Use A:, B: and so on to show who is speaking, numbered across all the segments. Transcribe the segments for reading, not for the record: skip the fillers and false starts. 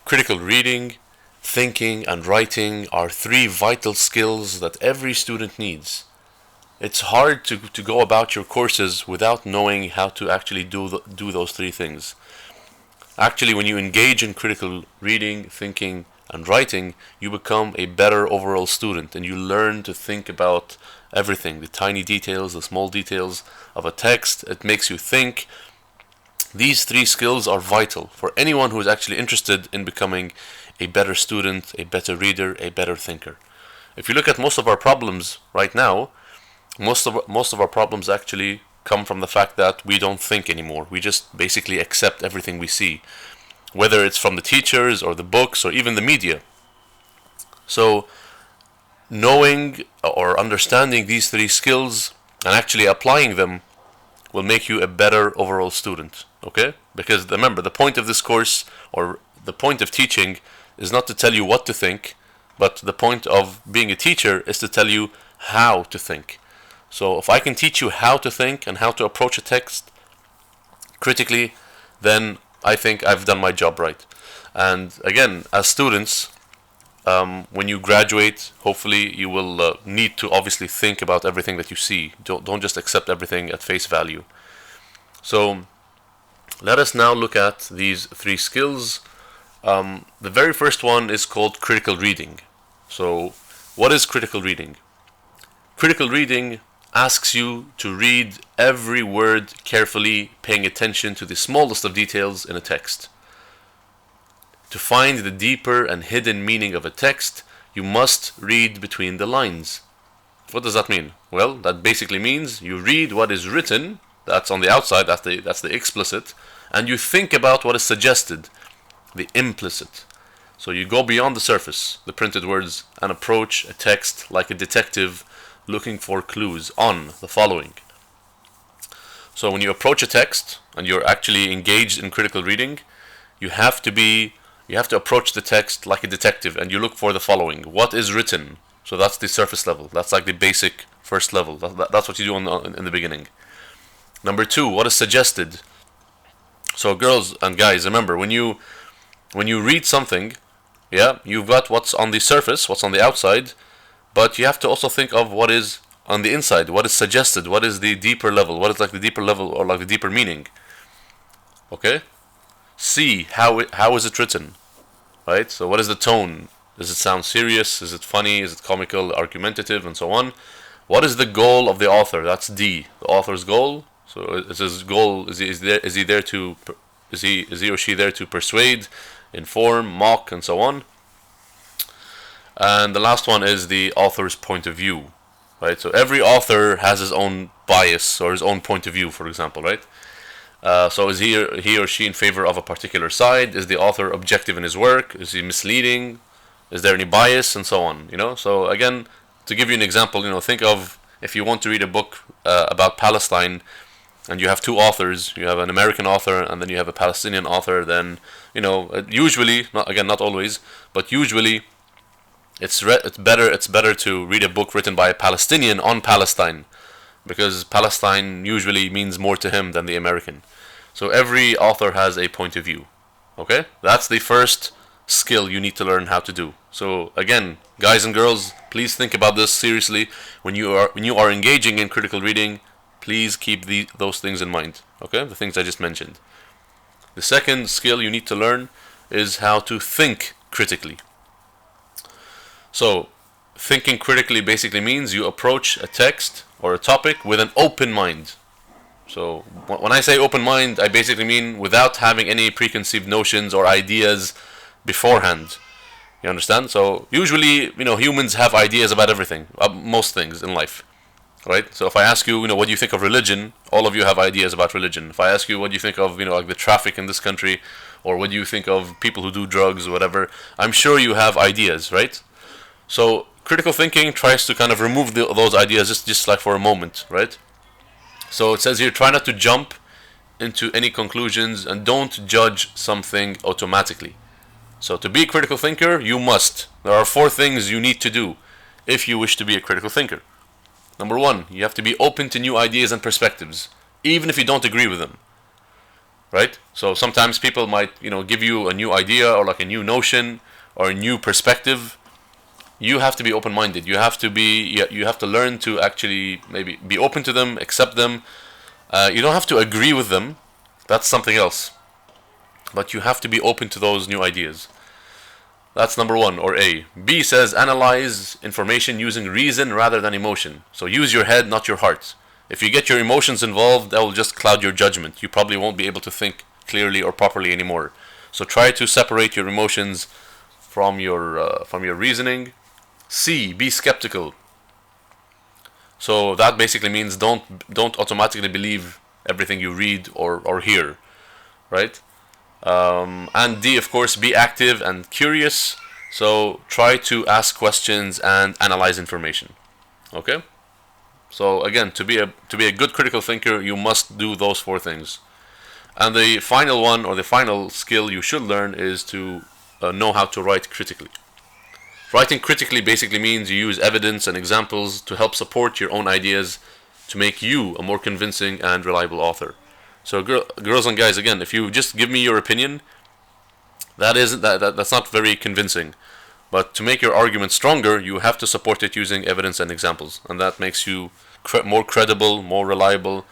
A: Critical reading, thinking, and writing are three vital skills that every student needs. It's hard to go about your courses without knowing how to actually do those three things. Actually, when you engage in critical reading, thinking, and writing, you become a better overall student and you learn to think about everything, the tiny details, the small details of a text. It makes you think. These three skills are vital for anyone who is actually interested in becoming a better student, a better reader, a better thinker. If you look at most of our problems right now, most of our problems actually come from the fact that we don't think anymore. We just basically accept everything we see, whether it's from the teachers or the books or even the media. So, knowing or understanding these three skills and actually applying them will make you a better overall student. Okay? Because remember, the point of this course or the point of teaching is not to tell you what to think, but the point of being a teacher is to tell you how to think. So if I can teach you how to think and how to approach a text critically, then I think I've done my job right. And again, as students, when you graduate, hopefully you will need to obviously think about everything that you see. Don't just accept everything at face value. So let us now look at these three skills. The very first one is called critical reading. So what is critical reading? Critical reading asks you to read every word carefully, paying attention to the smallest of details in a text. To find the deeper and hidden meaning of a text, you must read between the lines. What does that mean? Well, that basically means you read what is written, that's on the outside, that's the explicit, and you think about what is suggested, the implicit. So you go beyond the surface, the printed words, and approach a text like a detective looking for clues on the following. So when you approach a text and you're actually engaged in critical reading, you have to approach the text like a detective and you look for the following. What is written? So that's the surface level. That's like the basic first level. That's what you do in the beginning. Number two, what is suggested? So girls and guys, remember, when you read something, yeah, you've got what's on the surface, what's on the outside, but you have to also think of what is on the inside, what is suggested, what is the deeper level, what is like the deeper level or like the deeper meaning. Okay? See, how is it written? Right? So what is the tone? Does it sound serious? Is it funny? Is it comical, argumentative, and so on? What is the goal of the author? That's D, the author's goal. So is his goal, is he or she there to persuade, inform, mock, and so on? And the last one is the author's point of view, right? So every author has his own bias or his own point of view, for example, right? So is he or she in favor of a particular side? Is the author objective in his work? Is he misleading? Is there any bias, and so on? So again, to give you an example, think of if you want to read a book about Palestine, and you have two authors. You have an American author, and then you have a Palestinian author. Then usually, not always, but usually, it's better to read a book written by a Palestinian on Palestine, because Palestine usually means more to him than the American. So every author has a point of view. Okay, that's the first skill you need to learn how to do. So again, guys and girls, please think about this seriously when you are engaging in critical reading. Please keep those things in mind. Okay, the things I just mentioned. The second skill you need to learn is how to think critically. So, thinking critically basically means you approach a text or a topic with an open mind. So, when I say open mind, I basically mean without having any preconceived notions or ideas beforehand. You understand? So, usually, humans have ideas about everything, most things in life. Right? So if I ask you, what do you think of religion? All of you have ideas about religion. If I ask you, what do you think of, like the traffic in this country, or what do you think of people who do drugs or whatever, I'm sure you have ideas, right? So critical thinking tries to kind of remove those ideas just like for a moment, right? So it says here, try not to jump into any conclusions and don't judge something automatically. So to be a critical thinker, you must. There are 4 things you need to do if you wish to be a critical thinker. Number 1, you have to be open to new ideas and perspectives, even if you don't agree with them. right? So sometimes people might, give you a new idea or like a new notion or a new perspective. You have to be open-minded. You have to learn to actually maybe be open to them, accept them. You don't have to agree with them. That's something else. But you have to be open to those new ideas. That's number one, or A. B says analyze information using reason rather than emotion. So use your head, not your heart. If you get your emotions involved, that will just cloud your judgment. You probably won't be able to think clearly or properly anymore. So try to separate your emotions from your reasoning. C. Be skeptical. So that basically means don't automatically believe everything you read or hear, right? And D, of course, be active and curious. So try to ask questions and analyze information. Okay. So again, to be a good critical thinker, you must do those four things. And the final one, or the final skill you should learn, is to know how to write critically. Writing critically basically means you use evidence and examples to help support your own ideas to make you a more convincing and reliable author. So, girls and guys, again, if you just give me your opinion, that's not very convincing. But to make your argument stronger, you have to support it using evidence and examples, and that makes you more credible, more reliable,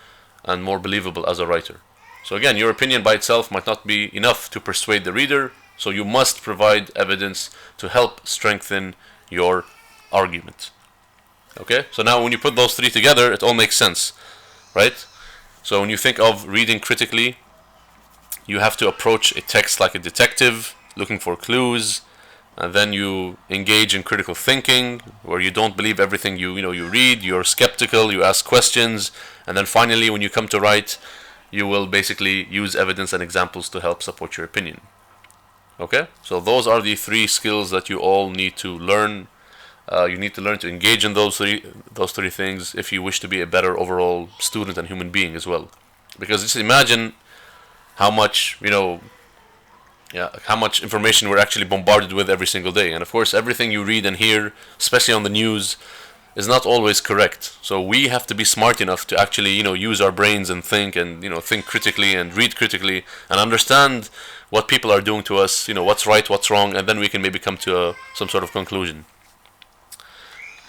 A: and more believable as a writer. So again, your opinion by itself might not be enough to persuade the reader, so you must provide evidence to help strengthen your argument. Okay? So now when you put those three together, it all makes sense, right? So when you think of reading critically, you have to approach a text like a detective, looking for clues, and then you engage in critical thinking, where you don't believe everything you read. You're skeptical, you ask questions, and then finally, when you come to write, you will basically use evidence and examples to help support your opinion. Okay, so those are the three skills that you all need to learn. You need to learn to engage in those three things if you wish to be a better overall student and human being as well. Because just imagine how much how much information we're actually bombarded with every single day. And of course, everything you read and hear, especially on the news, is not always correct. So we have to be smart enough to actually, use our brains and think think critically and read critically and understand what people are doing to us, what's right, what's wrong, and then we can maybe come to some sort of conclusion.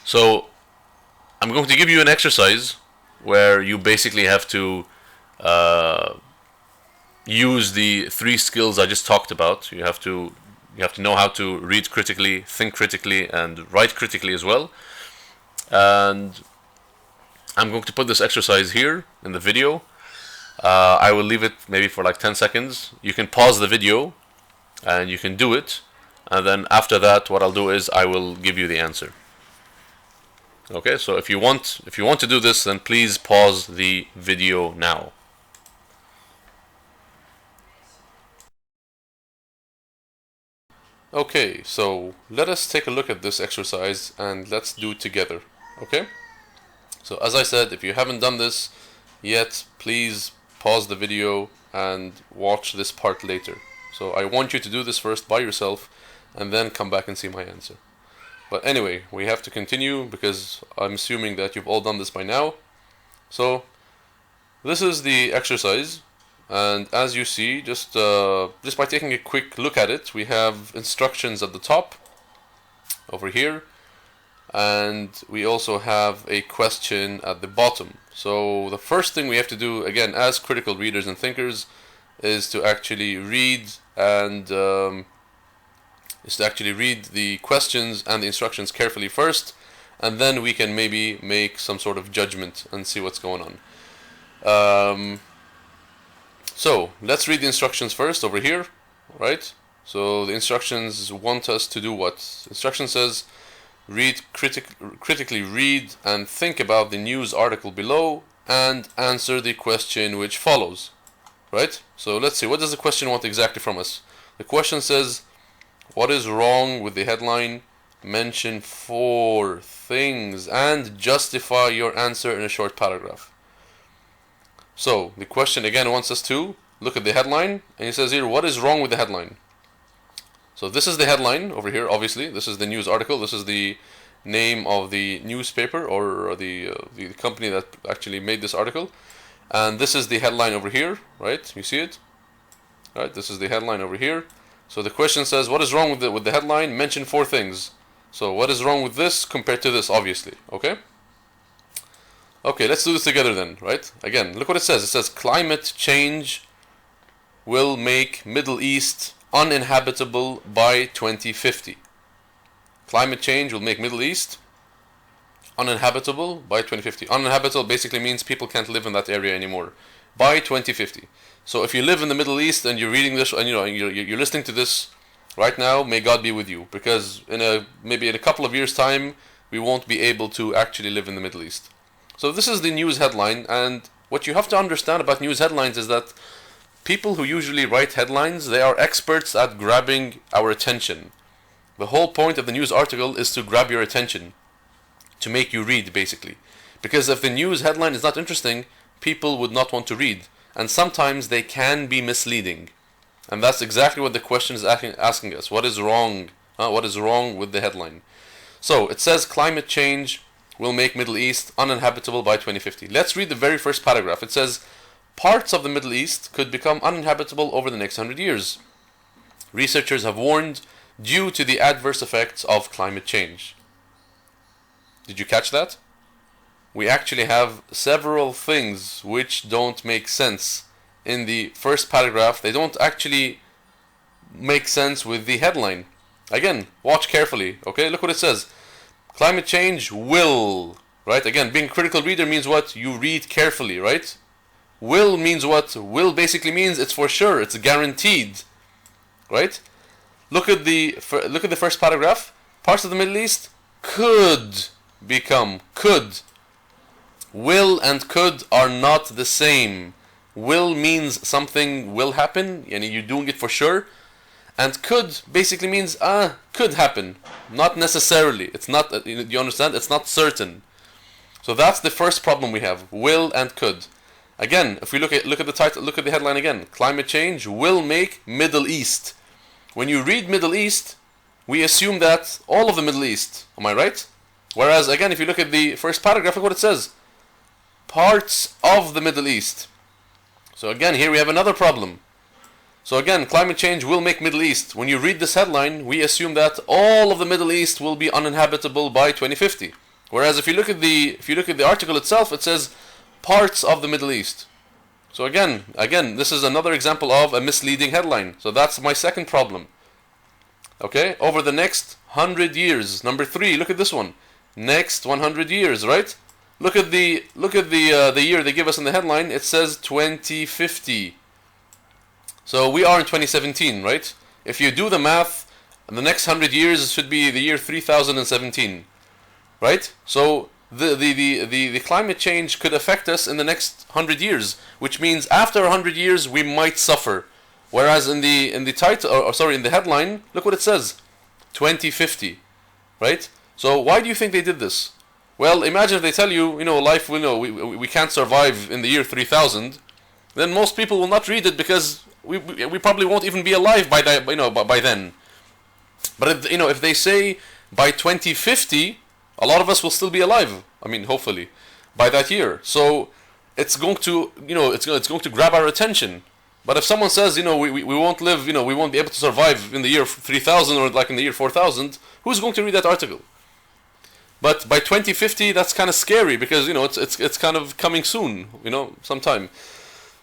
A: So I'm going to give you an exercise where you basically have to use the three skills I just talked about. You have to know how to read critically, think critically, and write critically as well. And I'm going to put this exercise here in the video. I will leave it maybe for like 10 seconds. You can pause the video and you can do it. And then after that, what I'll do is I will give you the answer. Okay, so if you want to do this, then please pause the video now. Okay, so let us take a look at this exercise and let's do it together. Okay? So as I said, if you haven't done this yet, please pause the video and watch this part later. So I want you to do this first by yourself and then come back and see my answer. But anyway, we have to continue because I'm assuming that you've all done this by now. So this is the exercise, and as you see, just by taking a quick look at it, we have instructions at the top over here, and we also have a question at the bottom. So the first thing we have to do, again, as critical readers and thinkers, is to actually read the questions and the instructions carefully first, and then we can maybe make some sort of judgment and see what's going on. So let's read the instructions first over here, right? So the instructions want us to do what? Instruction says, critically read and think about the news article below and answer the question which follows, right? So let's see, what does the question want exactly from us? The question says, what is wrong with the headline? Mention 4 things and justify your answer in a short paragraph. So the question again wants us to look at the headline, and it says here, what is wrong with the headline? So this is the headline over here, obviously. This is the news article. This is the name of the newspaper or the company that actually made this article. And this is the headline over here, right? You see it? Right? This is the headline over here. So the question says, what is wrong with the headline? Mention 4 things. So what is wrong with this compared to this, obviously, okay? Okay, let's do this together then, right? Again, look what it says. It says, climate change will make Middle East uninhabitable by 2050. Climate change will make Middle East uninhabitable by 2050. Uninhabitable basically means people can't live in that area anymore by 2050. So if you live in the Middle East and you're reading this and you're listening to this right now, may God be with you, because maybe in a couple of years' time we won't be able to actually live in the Middle East. So this is the news headline, and what you have to understand about news headlines is that people who usually write headlines, they are experts at grabbing our attention. The whole point of the news article is to grab your attention, to make you read, basically. Because if the news headline is not interesting, people would not want to read. And sometimes they can be misleading. And that's exactly what the question is asking us. What is wrong? What is wrong with the headline? So, it says climate change will make Middle East uninhabitable by 2050. Let's read the very first paragraph. It says, parts of the Middle East could become uninhabitable over the next 100 years. Researchers have warned due to the adverse effects of climate change. Did you catch that? We actually have several things which don't make sense in the first paragraph. They don't actually make sense with the headline. Again, watch carefully, okay? Look what it says. Climate change will, right? Again, being a critical reader means what? You read carefully, right? Will means what? Will basically means it's for sure, it's guaranteed, right? Look at the first paragraph. Parts of the Middle East could become, could. Will and could are not the same. Will means something will happen, and you're doing it for sure. And could basically means could happen, not necessarily. It's not. You understand? It's not certain. So that's the first problem we have: will and could. Again, if we look at the title, look at the headline again. Climate change will make Middle East. When you read Middle East, we assume that all of the Middle East. Am I right? Whereas again, if you look at the first paragraph, look what it says: parts of the Middle East. So again, here we have another problem. So again, climate change will make Middle East. When you read this headline, we assume that all of the Middle East will be uninhabitable by 2050. Whereas if you look at the article itself, it says parts of the Middle East. So again, this is another example of a misleading headline. So that's my second problem. Okay, over the next 100 years. Number 3, look at this one. Next 100 years, right? Look at the year they give us in the headline. It says 2050. So we are in 2017, right? If you do the math, the next 100 years should be the year 3017, right? So the climate change could affect us in the next 100 years, which means after 100 years we might suffer. Whereas in the title, in the headline, look what it says, 2050, right? So why do you think they did this? Well, imagine if they tell you, life, we can't survive in the year 3000, then most people will not read it because we probably won't even be alive by that, by then. But if they say by 2050, a lot of us will still be alive. I mean, hopefully, by that year. So it's going to, it's going to grab our attention. But if someone says, we won't live, we won't be able to survive in the year 3000 or like in the year 4000, who's going to read that article? But by 2050, that's kind of scary because it's kind of coming soon, sometime.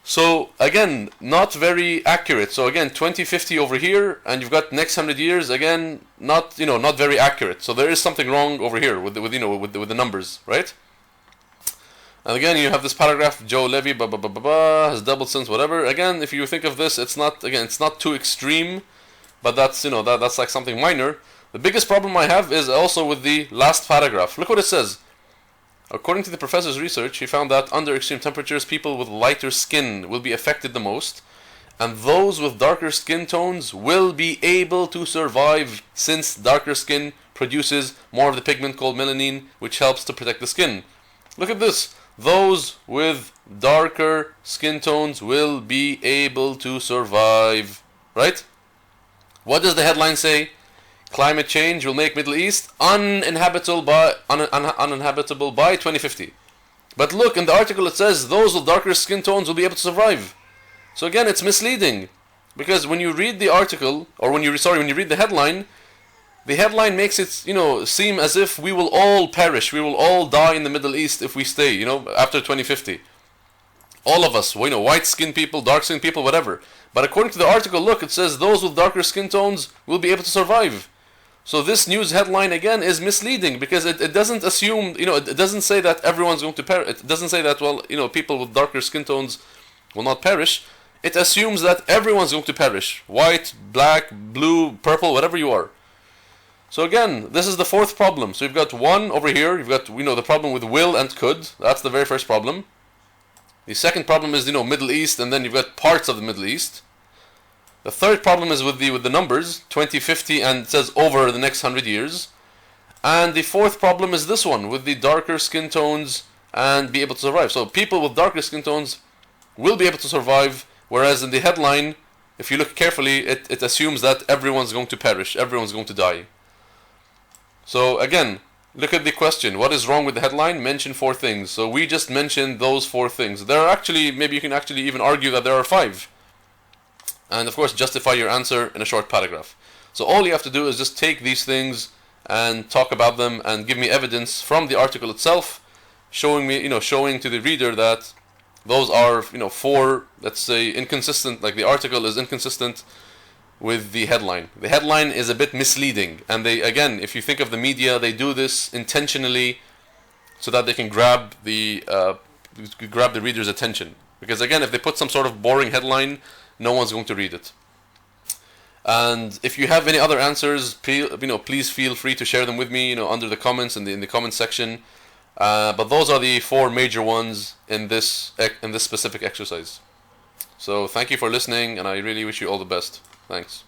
A: So again, not very accurate. So again, 2050 over here, and you've got next 100 years. Again, not very accurate. So there is something wrong over here with the numbers, right? And again, you have this paragraph: Joe Levy, has doubled since whatever. Again, if you think of this, it's not too extreme, but that's that's like something minor. The biggest problem I have is also with the last paragraph. Look what it says. According to the professor's research, he found that under extreme temperatures, people with lighter skin will be affected the most, and those with darker skin tones will be able to survive, since darker skin produces more of the pigment called melanin, which helps to protect the skin. Look at this. Those with darker skin tones will be able to survive. Right? What does the headline say? Climate change will make Middle East uninhabitable by 2050. But look, in the article it says those with darker skin tones will be able to survive. So again, it's misleading. Because when you read the article, or when you read the headline makes it, seem as if we will all perish, we will all die in the Middle East if we stay, after 2050. All of us, white-skinned people, dark-skinned people, whatever. But according to the article, look, it says those with darker skin tones will be able to survive. So this news headline, again, is misleading because it doesn't assume, it doesn't say that everyone's going to perish. It doesn't say that, people with darker skin tones will not perish. It assumes that everyone's going to perish. White, black, blue, purple, whatever you are. So again, this is the fourth problem. So you've got one over here. You've got, the problem with will and could. That's the very first problem. The second problem is, Middle East, and then you've got parts of the Middle East. The third problem is with the numbers, 2050, and it says over the next 100 years. And the fourth problem is this one, with the darker skin tones and be able to survive. So people with darker skin tones will be able to survive, whereas in the headline, if you look carefully, it assumes that everyone's going to perish, everyone's going to die. So again, look at the question. What is wrong with the headline? Mention 4 things. So we just mentioned those 4 things. There are actually, maybe you can actually even argue that there are 5. And of course, justify your answer in a short paragraph. So all you have to do is just take these things and talk about them and give me evidence from the article itself, showing to the reader that those are, 4, let's say, inconsistent, like the article is inconsistent with the headline. The headline is a bit misleading, and they, again, if you think of the media, they do this intentionally so that they can grab the reader's attention. Because again, if they put some sort of boring headline, no one's going to read it. And if you have any other answers, please feel free to share them with me, under the comments in the comment section. But those are the 4 major ones in this specific exercise. So thank you for listening, and I really wish you all the best. Thanks.